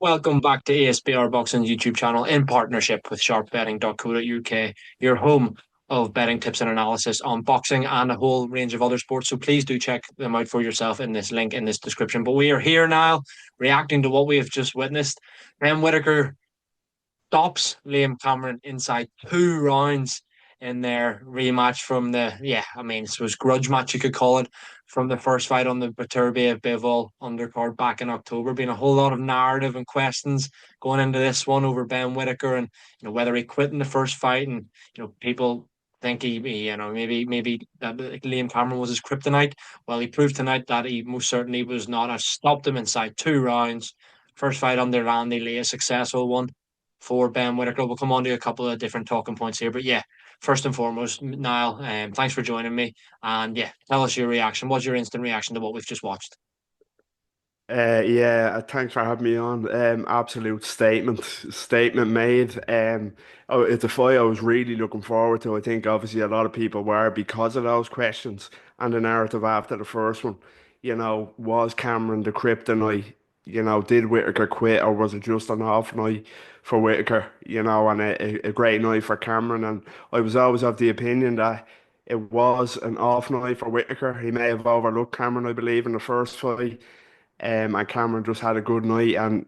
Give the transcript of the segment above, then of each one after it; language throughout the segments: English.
Welcome back to ESBR Boxing's YouTube channel in partnership with sharpbetting.co.uk, your home of betting tips and analysis on boxing and a whole range of other sports. So please do check them out for yourself in this link in this description. But we are here now reacting to what we have just witnessed. Ben Whittaker stops Liam Cameron inside 2 rounds in their rematch from it was grudge match, you could call it, from the first fight on the Beterbiev Bivol undercard back in October. Being a whole lot of narrative and questions going into this one over Ben Whittaker and whether he quit in the first fight, and people think maybe that Liam Cameron was his kryptonite. Well, he proved tonight that he most certainly was not. I stopped him inside 2 rounds. First fight under Randy Lee, a successful one for Ben Whittaker. We'll come on to a couple of different talking points here. But yeah, first and foremost, Niall, thanks for joining me. And yeah, tell us your reaction. What's your instant reaction to what we've just watched? Yeah, thanks for having me on. Absolute statement made. It's a fight I was really looking forward to. I think obviously a lot of people were because of those questions and the narrative after the first one. Was Cameron the kryptonite? Did Whittaker quit or was it just an off night for Whittaker? And a great night for Cameron. And I was always of the opinion that it was an off night for Whittaker. He may have overlooked Cameron, I believe, in the first fight. And Cameron just had a good night, and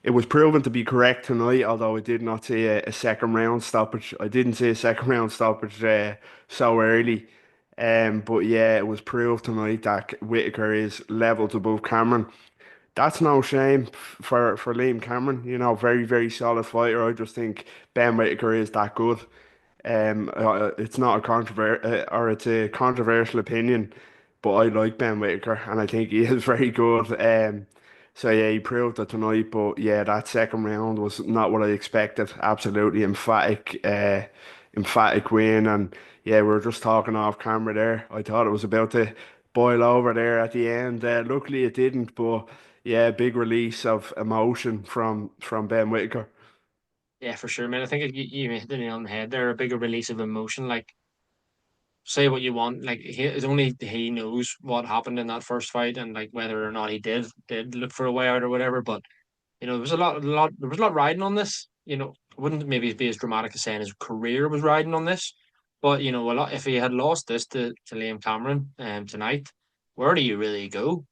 it was proven to be correct tonight. Although I did not see a second round stoppage. I didn't see a second round stoppage so early. But yeah, it was proved tonight that Whittaker is levels above Cameron. That's no shame for Liam Cameron. Very very solid fighter. I just think Ben Whittaker is that good. It's not a or it's a controversial opinion, but I like Ben Whittaker and I think he is very good. So yeah, he proved it tonight. But yeah, that second round was not what I expected. Absolutely emphatic win. And yeah, we were just talking off camera there. I thought it was about to boil over there at the end. Luckily, it didn't. But yeah, big release of emotion from Ben Whittaker. Yeah, for sure, man. I think you hit the nail on the head there. A bigger release of emotion. Like, say what you want. Like, it's only he knows what happened in that first fight, and like whether or not he did look for a way out or whatever. But there was there was a lot riding on this. It wouldn't maybe be as dramatic as saying his career was riding on this, but a lot. If he had lost this to Liam Cameron tonight, where do you really go?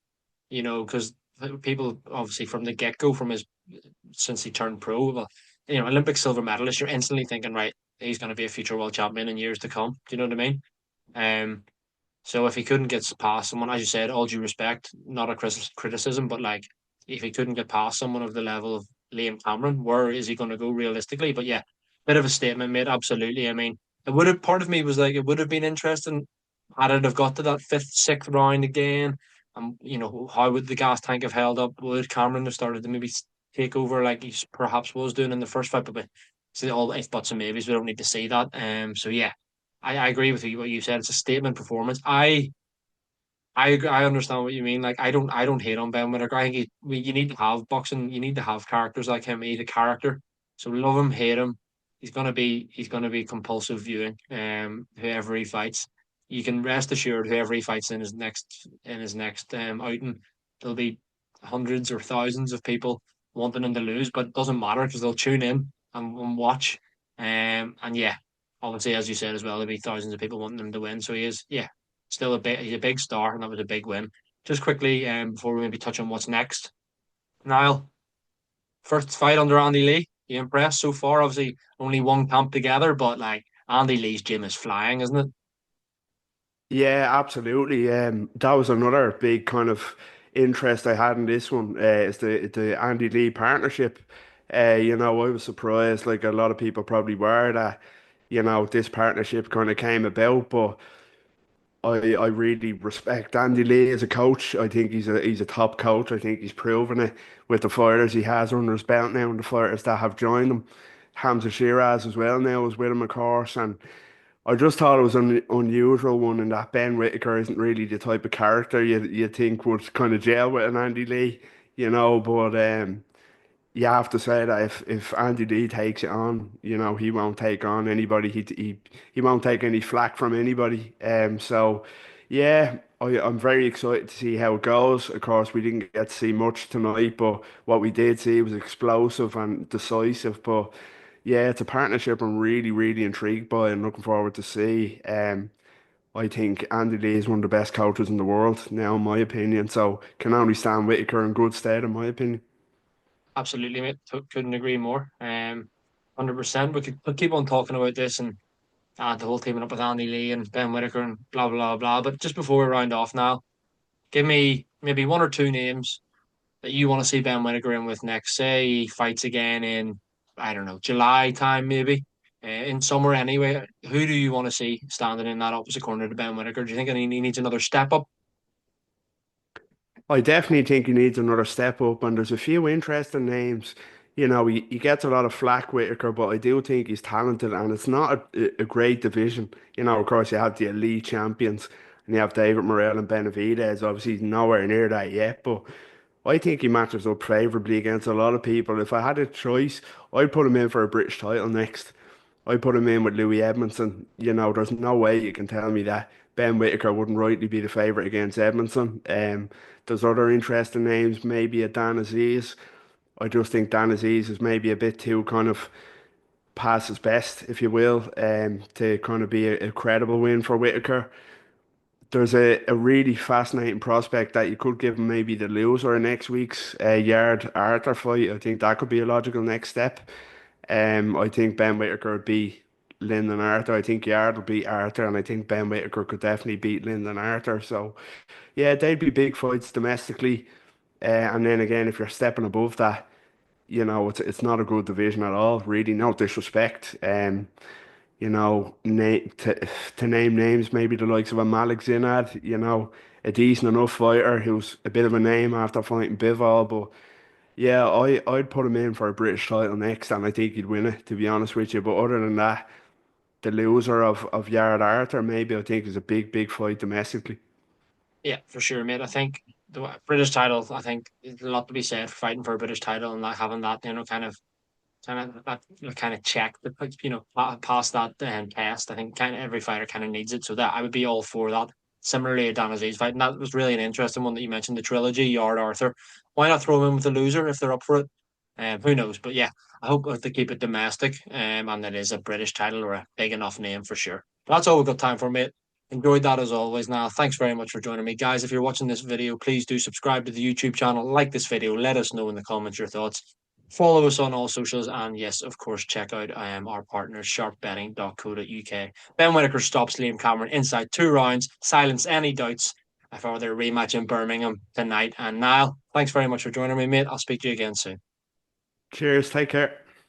Because people obviously from the get go, from his since he turned pro, well, Olympic silver medalist, you're instantly thinking, right, he's going to be a future world champion in years to come. Do you know what I mean? Um, so if he couldn't get past someone, as you said, all due respect, not a criticism, but like if he couldn't get past someone of the level of Liam Cameron, where is he going to go realistically? But yeah, bit of a statement made, absolutely. I mean, it would have part of me was like it would have been interesting had it have got to that fifth, sixth round again. How would the gas tank have held up? Would Cameron have started to maybe take over like he perhaps was doing in the first fight? But see all if buts and maybes. We don't need to see that. So yeah, I agree with you what you said. It's a statement performance. I understand what you mean. Like I don't hate on Ben Whittaker. I think you need to have boxing. You need to have characters like him. He's a character. So love him, hate him. He's gonna be compulsive viewing. Whoever he fights, you can rest assured whoever he fights in his next outing, there'll be hundreds or thousands of people wanting him to lose, but it doesn't matter because they'll tune in and watch. And yeah, obviously as you said as well, there'll be thousands of people wanting him to win. So he is, yeah, still he's a big star, and that was a big win. Just quickly, before we maybe touch on what's next, Niall, first fight under Andy Lee. You impressed so far? Obviously, only one camp together, but like Andy Lee's gym is flying, isn't it? Yeah, absolutely. That was another big kind of interest I had in this one. Is the Andy Lee partnership. I was surprised, like a lot of people probably were, that this partnership kind of came about. But I really respect Andy Lee as a coach. I think he's a top coach. I think he's proven it with the fighters he has under his belt now and the fighters that have joined him. Hamza Shiraz as well now is with him, of course, and. I just thought it was an unusual one in that Ben Whittaker isn't really the type of character you think would kind of gel with an Andy Lee, but you have to say that if Andy Lee takes it on, he won't take on anybody. He won't take any flack from anybody. So yeah. I'm very excited to see how it goes. Of course, we didn't get to see much tonight, but what we did see was explosive and decisive. But yeah, it's a partnership I'm really, really intrigued by and looking forward to see. I think Andy Lee is one of the best coaches in the world now, in my opinion. So can only stand Whittaker in good stead, in my opinion. Absolutely, mate. Couldn't agree more. 100%. We could keep on talking about this and the whole teaming up with Andy Lee and Ben Whitaker and blah blah blah. But just before we round off now, give me maybe one or two names that you want to see Ben Whitaker in with next. Say he fights again in, I don't know, July time maybe, in summer anyway. Who do you want to see standing in that opposite corner to Ben Whitaker? Do you think he needs another step up? I definitely think he needs another step up, and there's a few interesting names. You know, he gets a lot of flack, Whitaker, but I do think he's talented, and it's not a great division. You know, of course, you have the elite champions, and you have David Morrell and Benavidez. Obviously, he's nowhere near that yet, but I think he matches up favourably against a lot of people. If I had a choice, I'd put him in for a British title next. I put him in with Louis Edmondson. You know, there's no way you can tell me that Ben Whitaker wouldn't rightly be the favourite against Edmondson. There's other interesting names, maybe a Dan Aziz. I just think Dan Aziz is maybe a bit too kind of past his best, if you will, to kind of be a credible win for Whitaker. There's a really fascinating prospect that you could give him maybe the loser of next week's Yard Arthur fight. I think that could be a logical next step. I think Ben Whitaker would beat Lyndon Arthur. I think Yard will beat Arthur, and I think Ben Whitaker could definitely beat Lyndon Arthur. So, yeah, they'd be big fights domestically. And then again, if you're stepping above that, you know, it's not a good division at all. Really, no disrespect. You know, to name names, maybe the likes of a Malik Zinad, you know, a decent enough fighter who's a bit of a name after fighting Bivol, but yeah, I'd put him in for a British title next, and I think he'd win it, to be honest with you. But other than that, the loser of Yard Arthur, maybe I think is a big, big fight domestically. Yeah, for sure, mate. I think the British title, I think there's a lot to be said for fighting for a British title and not having that, kind of check that past that test. I think kind of every fighter kind of needs it, so that I would be all for that. Similarly, a Dan Aziz fight, and that was really an interesting one that you mentioned, the trilogy, Yard Arthur. Why not throw him in with the loser if they're up for it? Who knows? But yeah, I hope they keep it domestic, and it is a British title or a big enough name for sure. But that's all we've got time for, mate. Enjoyed that as always. Now, thanks very much for joining me, guys. If you're watching this video, please do subscribe to the YouTube channel, like this video, let us know in the comments your thoughts. Follow us on all socials, and yes, of course, check out our partners, sharpbetting.co.uk. Ben Whitaker stops Liam Cameron inside 2 rounds, silence any doubts for their rematch in Birmingham tonight. And Niall, thanks very much for joining me, mate. I'll speak to you again soon. Cheers, take care.